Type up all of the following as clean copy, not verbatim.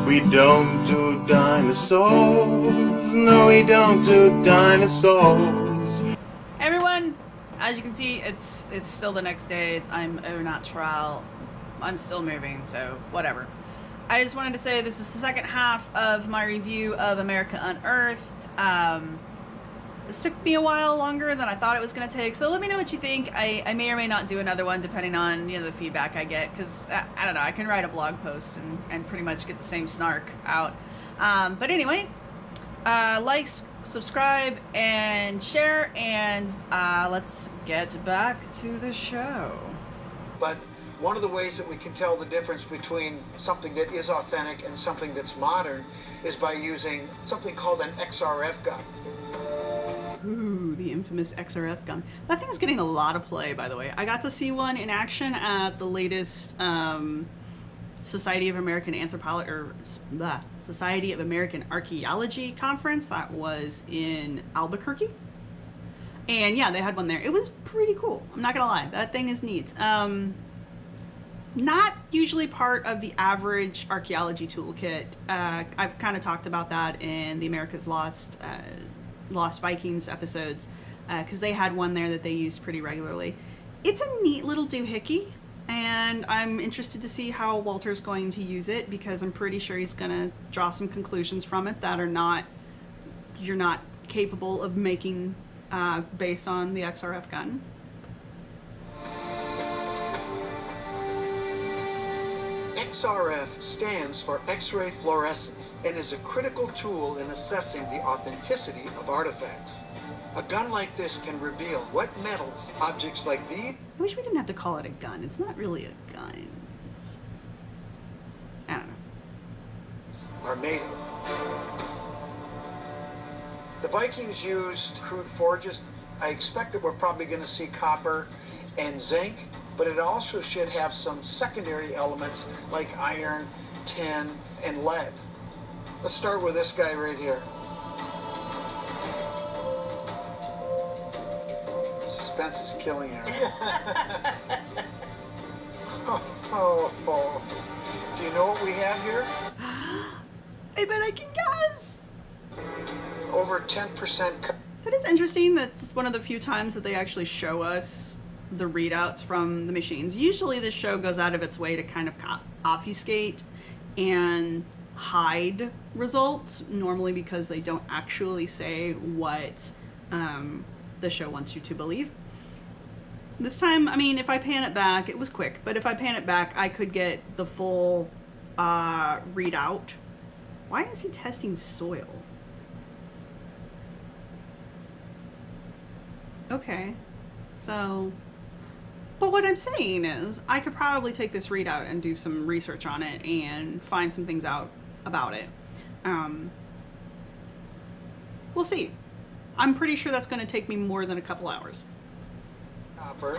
We don't do dinosaurs. No, we don't do dinosaurs. Hey everyone, as you can see, it's still the next day. I'm not trial. I'm still moving, so whatever. I just wanted to say this is the second half of my review of America Unearthed. This took me a while longer than I thought it was going to take, so let me know what you think. I may or may not do another one depending on, you know, the feedback I get, because I don't know, I can write a blog post and pretty much get the same snark out. But anyway, like, subscribe, and share, and let's get back to the show. But one of the ways that we can tell the difference between something that is authentic and something that's modern is by using something called an XRF gun. Ooh, the infamous XRF gun. That thing's getting a lot of play, by the way. I got to see one in action at the latest Society of American Anthropology, or Society of American Archaeology conference that was in Albuquerque. And yeah, they had one there. It was pretty cool. I'm not gonna lie, that thing is neat. Not usually part of the average archaeology toolkit. I've kind of talked about that in the America's Lost Vikings episodes, because they had one there that they used pretty regularly. It's a neat little doohickey, and I'm interested to see how Walter's going to use it, because I'm pretty sure he's going to draw some conclusions from it that you're not capable of making based on the XRF gun. XRF stands for X-ray fluorescence and is a critical tool in assessing the authenticity of artifacts. A gun like this can reveal what metals objects like these I wish we didn't have to call it a gun. It's not really a gun. It's, I don't know. are made of. The Vikings used crude forges. I expect that we're probably going to see copper and zinc, but it also should have some secondary elements like iron, tin, and lead. Let's start with this guy right here. Suspense is killing you. Oh. Do you know what we have here? I bet I can guess! Over 10%. That is interesting. That's one of the few times that they actually show us the readouts from the machines. Usually this show goes out of its way to kind of obfuscate and hide results, normally because they don't actually say what the show wants you to believe. This time, I mean, if I pan it back, it was quick, but if I pan it back, I could get the full readout. Why is he testing soil? Okay, so, but what I'm saying is I could probably take this readout and do some research on it and find some things out about it. We'll see. I'm pretty sure that's going to take me more than a couple hours. Copper,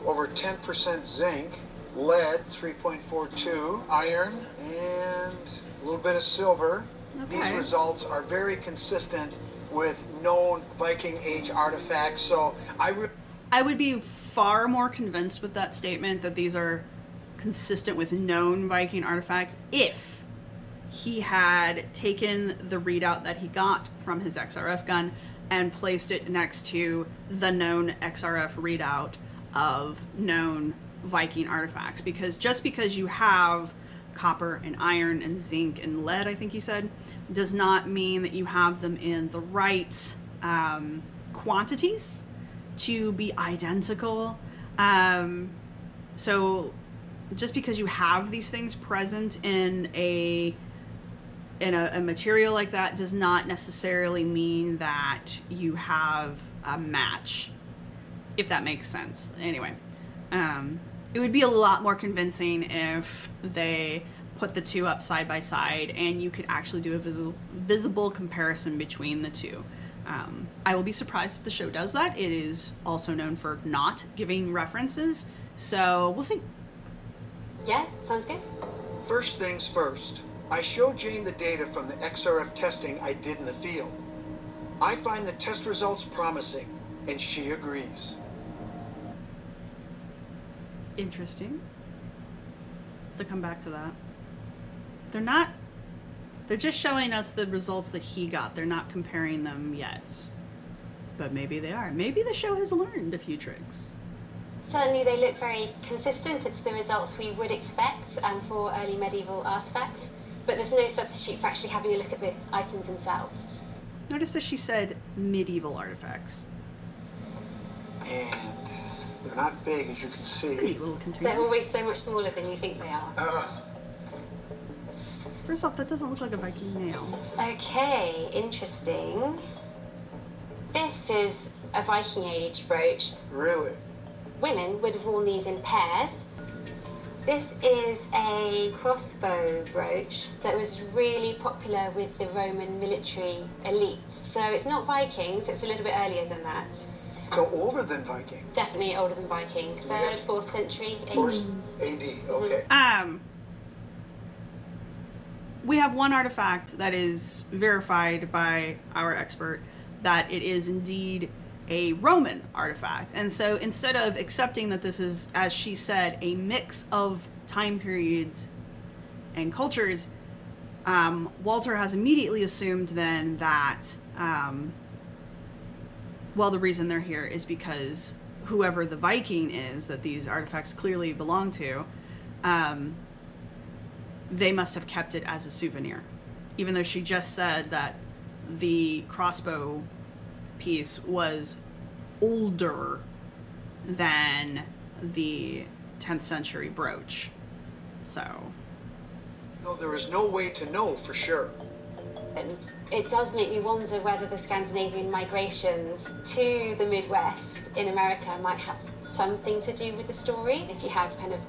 over 10% zinc, lead, 3.42, iron, and a little bit of silver. Okay. These results are very consistent with known Viking Age artifacts, so I would be far more convinced with that statement that these are consistent with known Viking artifacts if he had taken the readout that he got from his XRF gun and placed it next to the known XRF readout of known Viking artifacts. Because just because you have copper and iron and zinc and lead, I think he said, does not mean that you have them in the right quantities to be identical. So just because you have these things present in a material like that does not necessarily mean that you have a match, if that makes sense. Anyway, it would be a lot more convincing if they put the two up side by side and you could actually do a visible comparison between the two. I will be surprised if the show does that. It is also known for not giving references, so we'll see. Yeah, sounds good. First things first, I showed Jane the data from the XRF testing I did in the field. I find the test results promising, and she agrees. Interesting. To come back to that. They're not They're just showing us the results that he got. They're not comparing them yet. But maybe they are. Maybe the show has learned a few tricks. Certainly they look very consistent. It's the results we would expect for early medieval artifacts, but there's no substitute for actually having a look at the items themselves. Notice that she said medieval artifacts. And they're not big, as you can see. It's a neat little container. They're always so much smaller than you think they are. First off, that doesn't look like a Viking nail. Okay, interesting. This is a Viking Age brooch. Really? Women would have worn these in pairs. This is a crossbow brooch that was really popular with the Roman military elite. So it's not Vikings, it's a little bit earlier than that. So older than Viking? Definitely older than Viking. 3rd, 4th century AD. 4th AD, okay. We have one artifact that is verified by our expert that it is indeed a Roman artifact. And so instead of accepting that this is, as she said, a mix of time periods and cultures, Walter has immediately assumed then that, well, the reason they're here is because whoever the Viking is that these artifacts clearly belong to, they must have kept it as a souvenir. Even though she just said that the crossbow piece was older than the 10th century brooch. So. No, there is no way to know for sure. It does make me wonder whether the Scandinavian migrations to the Midwest in America might have something to do with the story. If you have kind of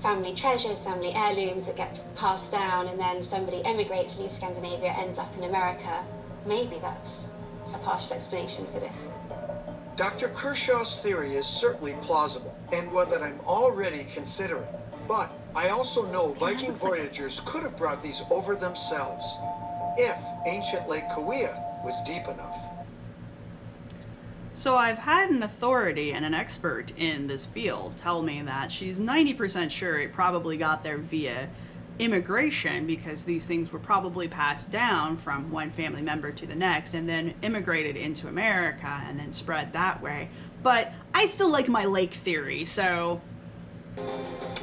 family treasures, family heirlooms that get passed down, and then somebody emigrates, leaves Scandinavia, ends up in America, maybe that's a partial explanation for this. Dr. Kershaw's theory is certainly plausible, and one that I'm already considering. But I also know Viking voyagers could have brought these over themselves, if ancient Lake Kauai was deep enough. So I've had an authority and an expert in this field tell me that she's 90% sure it probably got there via immigration, because these things were probably passed down from one family member to the next and then immigrated into America and then spread that way. But I still like my lake theory, so...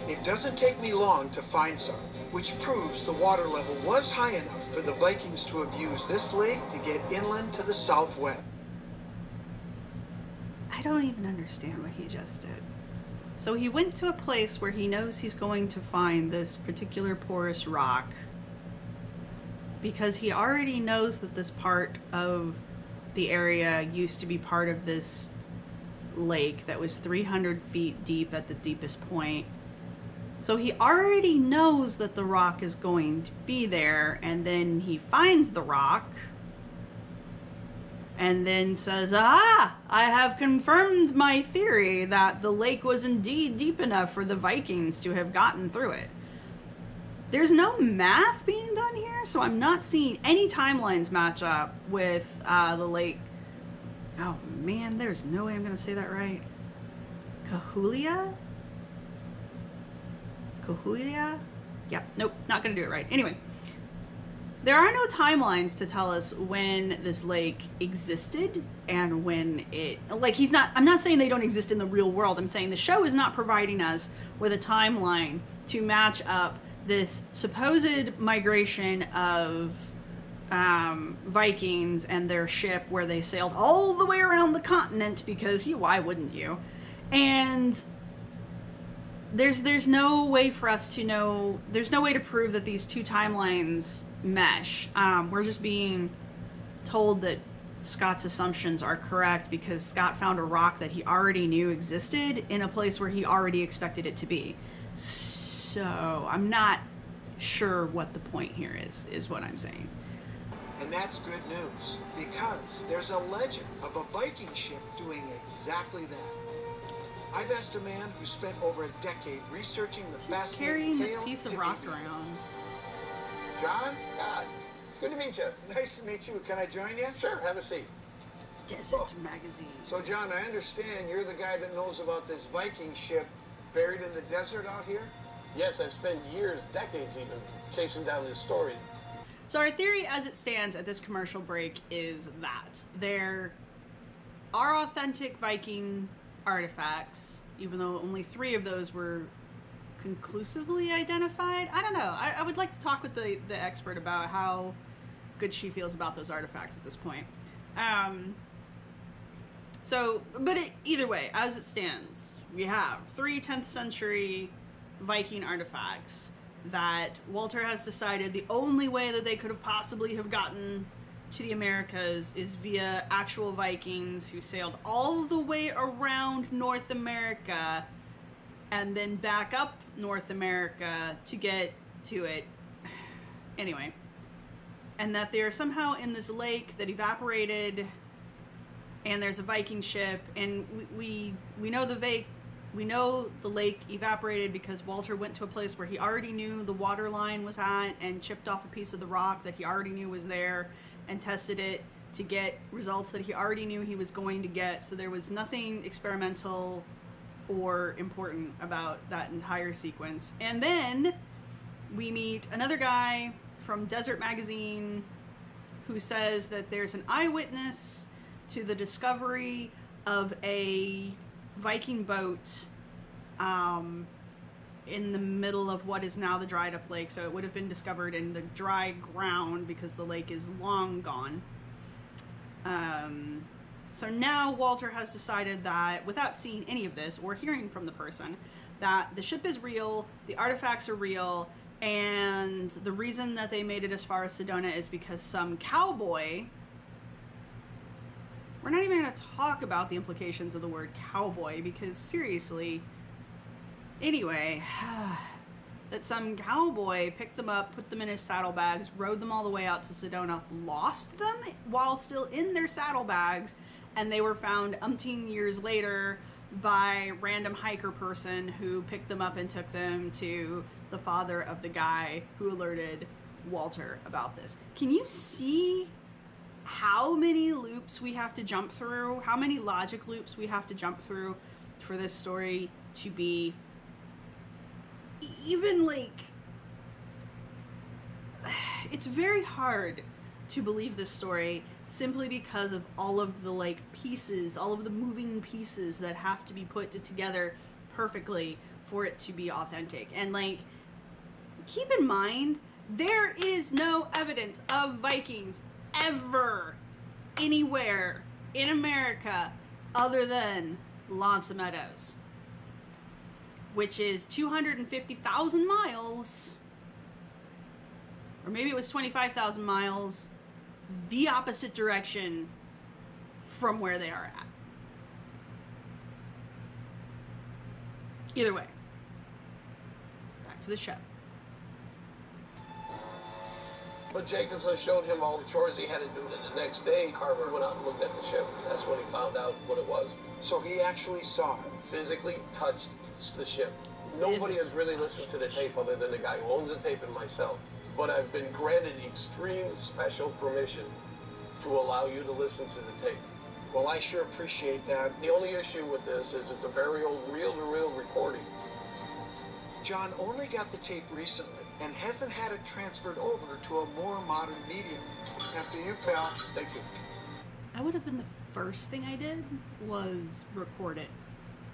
It doesn't take me long to find some, which proves the water level was high enough for the Vikings to have used this lake to get inland to the southwest. I don't even understand what he just did. So he went to a place where he knows he's going to find this particular porous rock because he already knows that this part of the area used to be part of this lake that was 300 feet deep at the deepest point. So he already knows that the rock is going to be there, and then he finds the rock and then says, "Ah, I have confirmed my theory that the lake was indeed deep enough for the Vikings to have gotten through it." There's no math being done here, so I'm not seeing any timelines match up with the lake. Oh man, there's no way I'm gonna say that right. Cahulia? Cahulia? Yep, nope, not gonna do it right. Anyway. There are no timelines to tell us when this lake existed and when it, like, I'm not saying they don't exist in the real world. I'm saying the show is not providing us with a timeline to match up this supposed migration of Vikings and their ship where they sailed all the way around the continent because why wouldn't you? And there's no way for us to know, there's no way to prove that these two timelines mesh. We're just being told that Scott's assumptions are correct because Scott found a rock that he already knew existed in a place where he already expected it to be. So I'm not sure what the point here is what I'm saying. And that's good news, because there's a legend of a Viking ship doing exactly that. I've asked a man who spent over a decade researching the Just fascinating carrying this tale piece of to rock be- around. John? Good to meet you. Nice to meet you. Can I join you? Sure, have a seat. Desert Magazine. So, John, I understand you're the guy that knows about this Viking ship buried in the desert out here? Yes, I've spent years, decades even, chasing down this story. So our theory as it stands at this commercial break is that there are authentic Viking artifacts, even though only 3 of those were conclusively identified. I don't know. I would like to talk with the expert about how good she feels about those artifacts at this point. Either way, as it stands, we have 3 10th century Viking artifacts that Walter has decided the only way that they could have possibly have gotten to the Americas is via actual Vikings who sailed all the way around North America and then back up North America to get to it. Anyway. And that they're somehow in this lake that evaporated, and there's a Viking ship, and we know the lake evaporated because Walter went to a place where he already knew the water line was at and chipped off a piece of the rock that he already knew was there and tested it to get results that he already knew he was going to get. So there was nothing experimental or important about that entire sequence. And then we meet another guy from Desert Magazine who says that there's an eyewitness to the discovery of a Viking boat in the middle of what is now the dried up lake. So it would have been discovered in the dry ground because the lake is long gone. So now Walter has decided that, without seeing any of this or hearing from the person, that the ship is real, the artifacts are real, and the reason that they made it as far as Sedona is because some cowboy... We're not even going to talk about the implications of the word cowboy, because seriously... Anyway, that some cowboy picked them up, put them in his saddlebags, rode them all the way out to Sedona, lost them while still in their saddlebags, and they were found umpteen years later by a random hiker person who picked them up and took them to the father of the guy who alerted Walter about this. Can you see how many loops we have to jump through? How many logic loops we have to jump through for this story to be even like... It's very hard to believe this story simply because of all of the like pieces, all of the moving pieces that have to be put together perfectly for it to be authentic. And like, keep in mind, there is no evidence of Vikings ever anywhere in America other than L'Anse Meadows, which is 250,000 miles, or maybe it was 25,000 miles, the opposite direction from where they are at. Either way, back to the show. But Jacobson showed him all the chores he had to do, and the next day Carver went out and looked at the ship. That's when he found out what it was. So he actually saw it. Physically touched the ship. Nobody has really listened to the tape other than the guy who owns the tape and myself. But I've been granted extreme special permission to allow you to listen to the tape. Well, I sure appreciate that. The only issue with this is it's a very old reel-to-reel recording. John only got the tape recently and hasn't had it transferred over to a more modern medium. After you, pal. Thank you. That would have been the first thing I did, was record it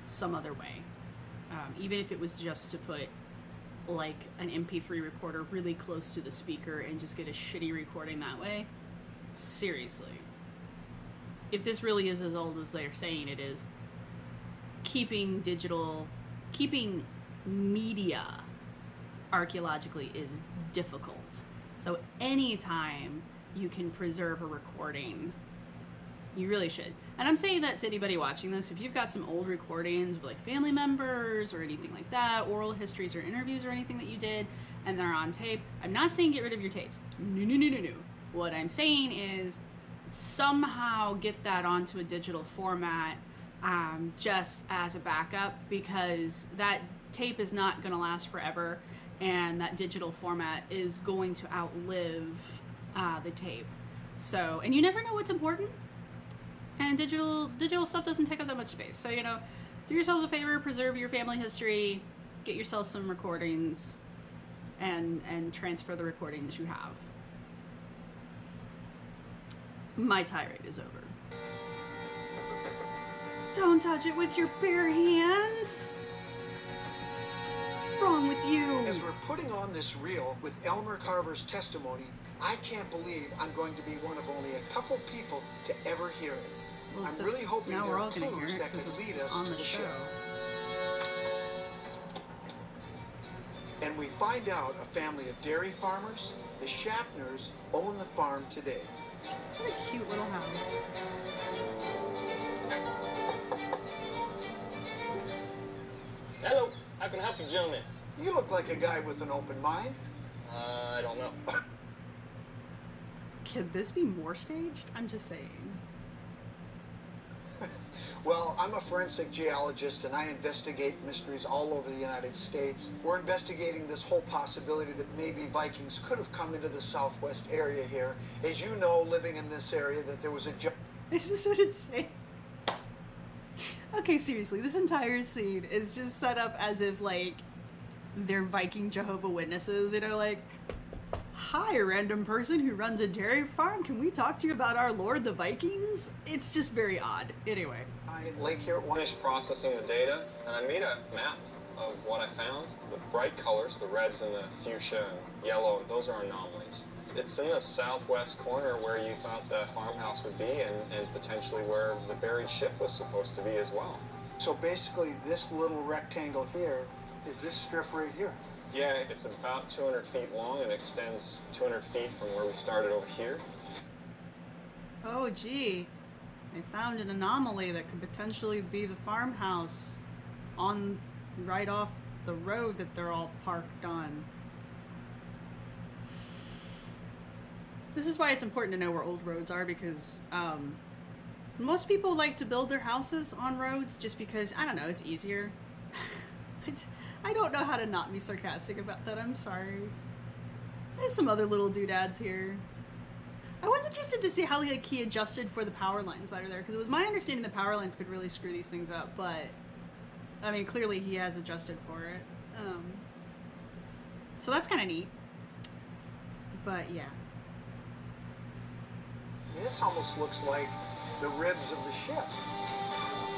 some other way. Even if it was just to put like an MP3 recorder really close to the speaker and just get a shitty recording that way. Seriously. If this really is as old as they're saying it is, keeping media archaeologically is difficult. So anytime you can preserve a recording, you really should. And I'm saying that to anybody watching this, if you've got some old recordings with like family members or anything like that, oral histories or interviews or anything that you did, and they're on tape, I'm not saying get rid of your tapes. No. What I'm saying is somehow get that onto a digital format, just as a backup, because that tape is not going to last forever, and that digital format is going to outlive the tape. So, and you never know what's important. And digital stuff doesn't take up that much space. So, you know, do yourselves a favor, preserve your family history, get yourself some recordings, and transfer the recordings you have. My tirade is over. Don't touch it with your bare hands. What's wrong with you? As we're putting on this reel with Elmer Carver's testimony, I can't believe I'm going to be one of only a couple people to ever hear it. Well, I'm really hoping now there we're are all gonna hear clues it that because could it's lead us on to the the show. ship. And we find out a family of dairy farmers, the Schaffners, own the farm today. What a cute little house. Hello, how can I help you, gentlemen? You look like a guy with an open mind. I don't know. Could this be more staged? I'm just saying. Well, I'm a forensic geologist and I investigate mysteries all over the United States. We're investigating this whole possibility that maybe Vikings could have come into the southwest area here. As you know, living in this area, that there was a... Is this what it's saying? Okay, seriously, this entire scene is just set up as if, like, they're Viking Jehovah Witnesses, you know, like, hi, random person who runs a dairy farm, can we talk to you about our lord, the Vikings? It's just very odd. Anyway. Lake here at one... Finished processing the data, and I made a map of what I found. The bright colors, the reds and the fuchsia and yellow, those are anomalies. It's in the southwest corner where you thought the farmhouse would be and potentially where the buried ship was supposed to be as well. So basically, this little rectangle here is this strip right here. Yeah, it's about 200 feet long and extends 200 feet from where we started over here. Oh, gee. They found an anomaly that could potentially be the farmhouse on right off the road that they're all parked on. This is why it's important to know where old roads are, because most people like to build their houses on roads just because, I don't know, it's easier. I don't know how to not be sarcastic about that, I'm sorry. There's some other little doodads here. I was interested to see how he adjusted for the power lines that are there, because it was my understanding the power lines could really screw these things up, but I mean, clearly he has adjusted for it. So that's kind of neat. But yeah. This almost looks like the ribs of the ship.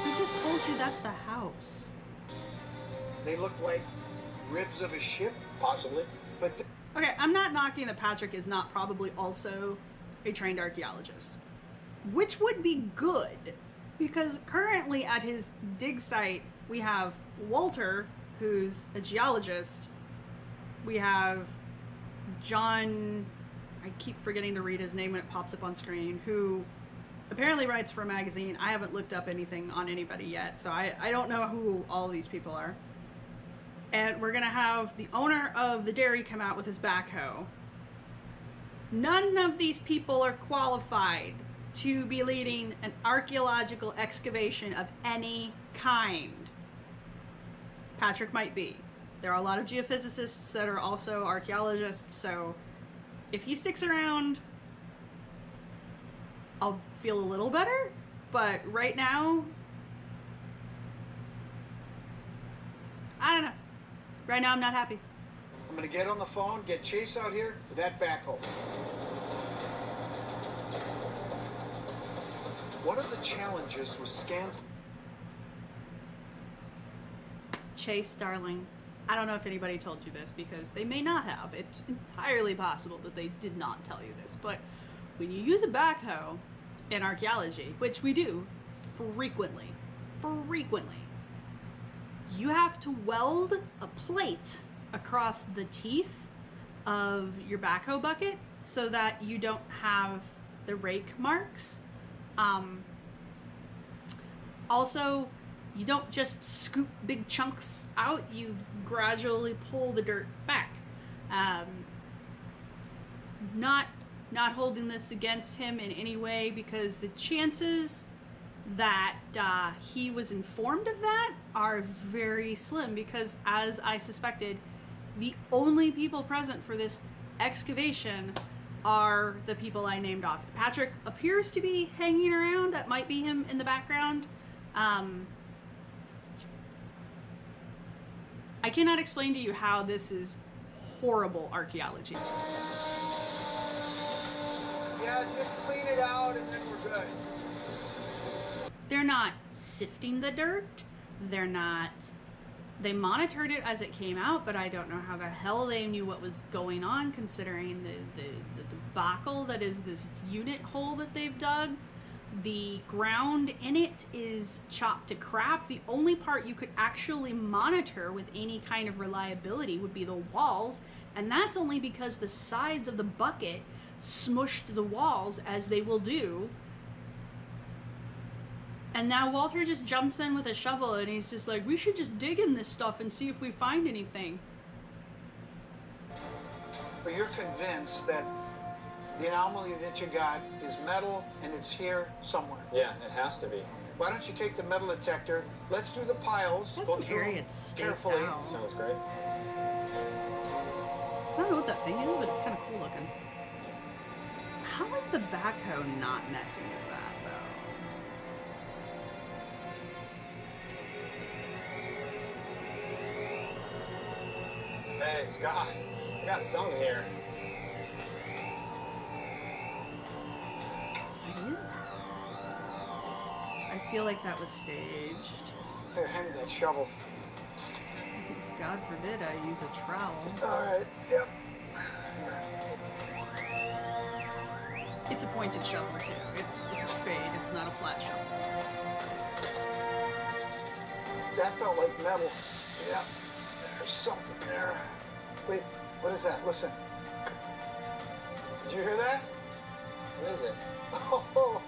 Who just told you that's the house? They look like ribs of a ship, possibly, but... Okay, I'm not knocking that Patrick is not probably also a trained archaeologist, which would be good, because currently at his dig site we have Walter, who's a geologist. We have John, I keep forgetting to read his name when it pops up on screen, who apparently writes for a magazine. I haven't looked up anything on anybody yet, so I don't know who all these people are. And we're gonna have the owner of the dairy come out with his backhoe. None of these people are qualified to be leading an archaeological excavation of any kind. Patrick might be. There are a lot of geophysicists that are also archaeologists, so if he sticks around, I'll feel a little better, but right now, I don't know. Right now, I'm not happy. I'm gonna get on the phone, get Chase out here with that backhoe. One of the challenges was scans... Chase, darling, I don't know if anybody told you this, because they may not have. It's entirely possible that they did not tell you this, but when you use a backhoe in archaeology, which we do frequently, you have to weld a plate across the teeth of your backhoe bucket so that you don't have the rake marks. Also, you don't just scoop big chunks out, you gradually pull the dirt back. Not holding this against him in any way, because the chances that he was informed of that are very slim, because as I suspected, the only people present for this excavation are the people I named off. Patrick appears to be hanging around. That might be him in the background. I cannot explain to you how this is horrible archaeology. Yeah, Yeah, just clean it out and then we're good. They're not sifting the dirt. They're not... They monitored it as it came out, but I don't know how the hell they knew what was going on, considering the debacle that is this unit hole that they've dug. The ground in it is chopped to crap. The only part you could actually monitor with any kind of reliability would be the walls, and that's only because the sides of the bucket smushed the walls, as they will do. And now Walter just jumps in with a shovel and he's just like, we should just dig in this stuff and see if we find anything. But you're convinced that the anomaly that you got is metal and it's here somewhere. Yeah, it has to be. Why don't you take the metal detector? Let's do the piles. That's Go an through area them it's staked carefully. out. Sounds great. I don't know what that thing is, but it's kind of cool looking. How is the backhoe not messing with that, though? Hey, Scott, I got something here. What is that? I feel like that was staged. Here, hand me that shovel. God forbid I use a trowel. All right, yep. It's a pointed shovel, too. It's a spade, it's not a flat shovel. That felt like metal. Yeah, there's something there. Wait, what is that? Listen. Did you hear that? What is it? Oh.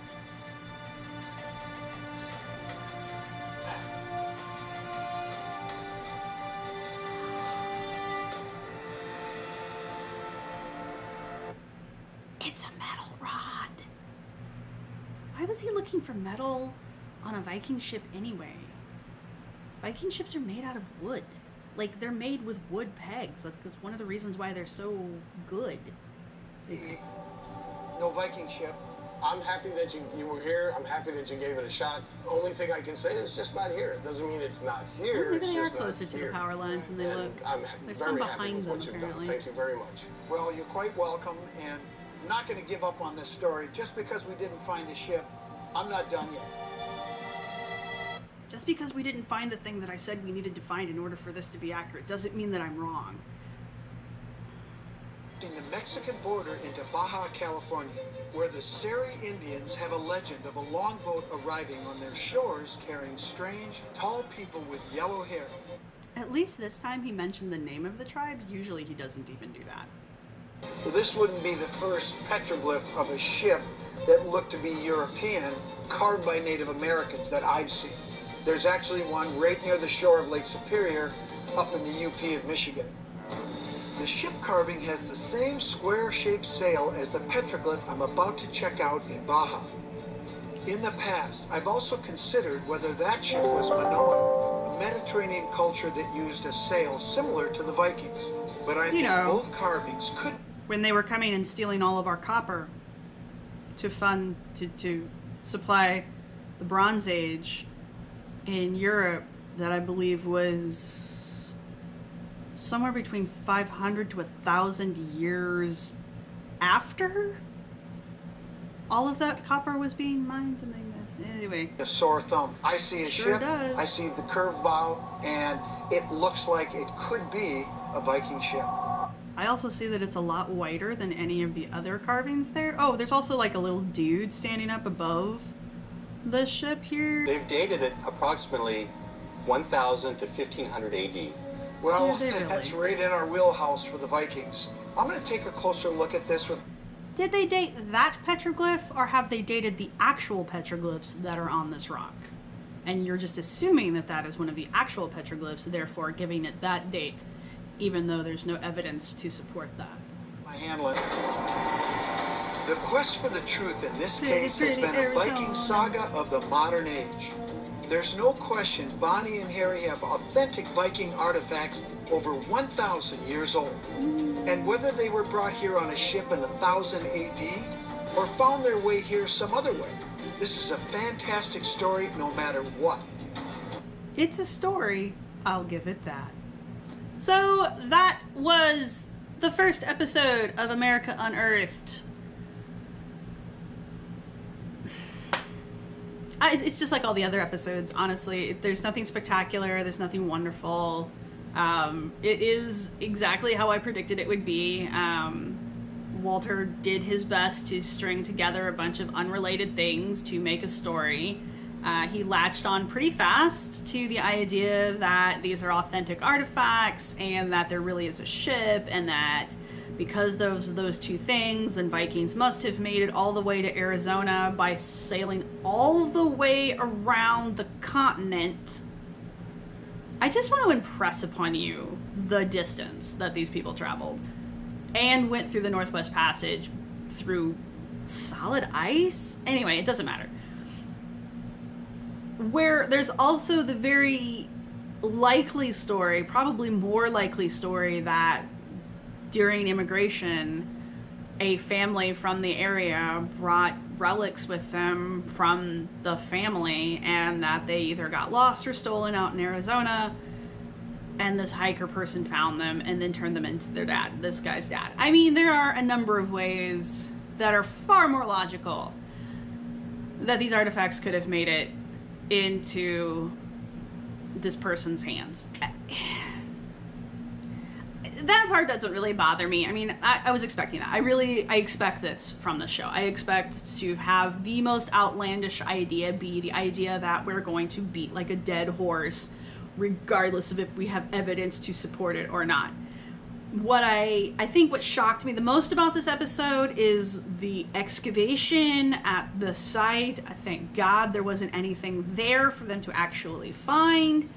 It's a metal rod. Why was he looking for metal on a Viking ship anyway? Viking ships are made out of wood. Like, they're made with wood pegs. That's one of the reasons why they're so good. No Viking ship. I'm happy that you were here. I'm happy that you gave it a shot. Only thing I can say is just not here. It doesn't mean it's not here. Well, maybe it's they are just not closer to the here. power lines than they And look. I'm There's very some happy behind with them, what you've apparently. done. Thank you very much. Well, you're quite welcome, and I'm not going to give up on this story just because we didn't find a ship. I'm not done yet. Just because we didn't find the thing that I said we needed to find in order for this to be accurate doesn't mean that I'm wrong. In the Mexican border into Baja California, where the Seri Indians have a legend of a longboat arriving on their shores carrying strange, tall people with yellow hair. At least this time he mentioned the name of the tribe. Usually he doesn't even do that. Well, this wouldn't be the first petroglyph of a ship that looked to be European, carved by Native Americans that I've seen. There's actually one right near the shore of Lake Superior, up in the UP of Michigan. The ship carving has the same square-shaped sail as the petroglyph I'm about to check out in Baja. In the past, I've also considered whether that ship was Minoan, a Mediterranean culture that used a sail similar to the Vikings. But I think both carvings could... When they were coming and stealing all of our copper to supply the Bronze Age in Europe, that I believe was somewhere between 500 to 1,000 years after all of that copper was being mined. And anyway, a sore thumb. I see a ship, does. I see the curved bow, and it looks like it could be a Viking ship. I also see that it's a lot wider than any of the other carvings there. Oh, there's also like a little dude standing up above the ship here. They've dated it approximately 1000 to 1500 AD. Well, Did they really? that's right in our wheelhouse for the Vikings. I'm going to take a closer look at this with... Did they date that petroglyph, or have they dated the actual petroglyphs that are on this rock? And you're just assuming that that is one of the actual petroglyphs, therefore giving it that date, even though there's no evidence to support that. my handling. The quest for the truth in this case has been a Viking saga of the modern age. There's no question Bonnie and Harry have authentic Viking artifacts over 1,000 years old. And whether they were brought here on a ship in 1000 AD or found their way here some other way, this is a fantastic story no matter what. It's a story, I'll give it that. So that was the first episode of America Unearthed. it's just like all the other episodes, honestly. There's nothing spectacular, there's nothing wonderful. It is exactly how I predicted it would be. Walter did his best to string together a bunch of unrelated things to make a story. He latched on pretty fast to the idea that these are authentic artifacts and that there really is a ship, and that because those two things, then Vikings must have made it all the way to Arizona by sailing all the way around the continent. I just want to impress upon you the distance that these people traveled and went through the Northwest Passage through solid ice. Anyway, it doesn't matter. Where there's also the very likely story, probably more likely story, that during immigration, a family from the area brought relics with them from the family, and that they either got lost or stolen out in Arizona, and this hiker person found them and then turned them into their dad, this guy's dad. I mean, there are a number of ways that are far more logical that these artifacts could have made it into this person's hands. That part doesn't really bother me. I mean, I was expecting that. I expect this from the show. I expect to have the most outlandish idea be the idea that we're going to beat like a dead horse, regardless of if we have evidence to support it or not. What I think what shocked me the most about this episode is the excavation at the site. Thank God there wasn't anything there for them to actually find.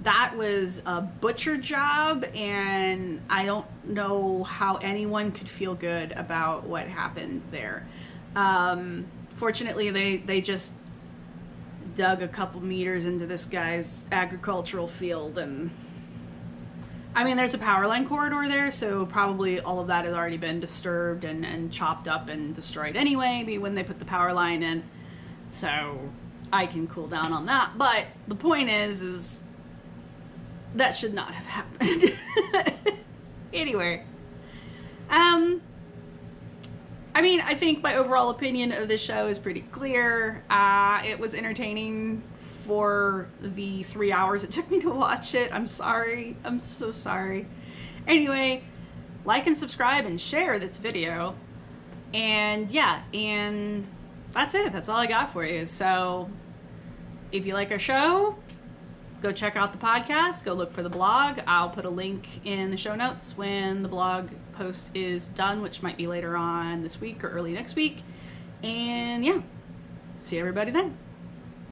That was a butcher job, and I don't know how anyone could feel good about what happened there. Fortunately, they just dug a couple meters into this guy's agricultural field, and I mean, there's a power line corridor there, so probably all of that has already been disturbed and chopped up and destroyed anyway, maybe when they put the power line in. So I can cool down on that. But the point is that should not have happened. Anyway. I mean, I think my overall opinion of this show is pretty clear. It was entertaining for the 3 hours it took me to watch it. I'm sorry. I'm so sorry. Anyway, like and subscribe and share this video. And yeah, and that's it. That's all I got for you. So if you like our show, go check out the podcast. Go look for the blog. I'll put a link in the show notes when the blog post is done, which might be later on this week or early next week. And yeah, see everybody then.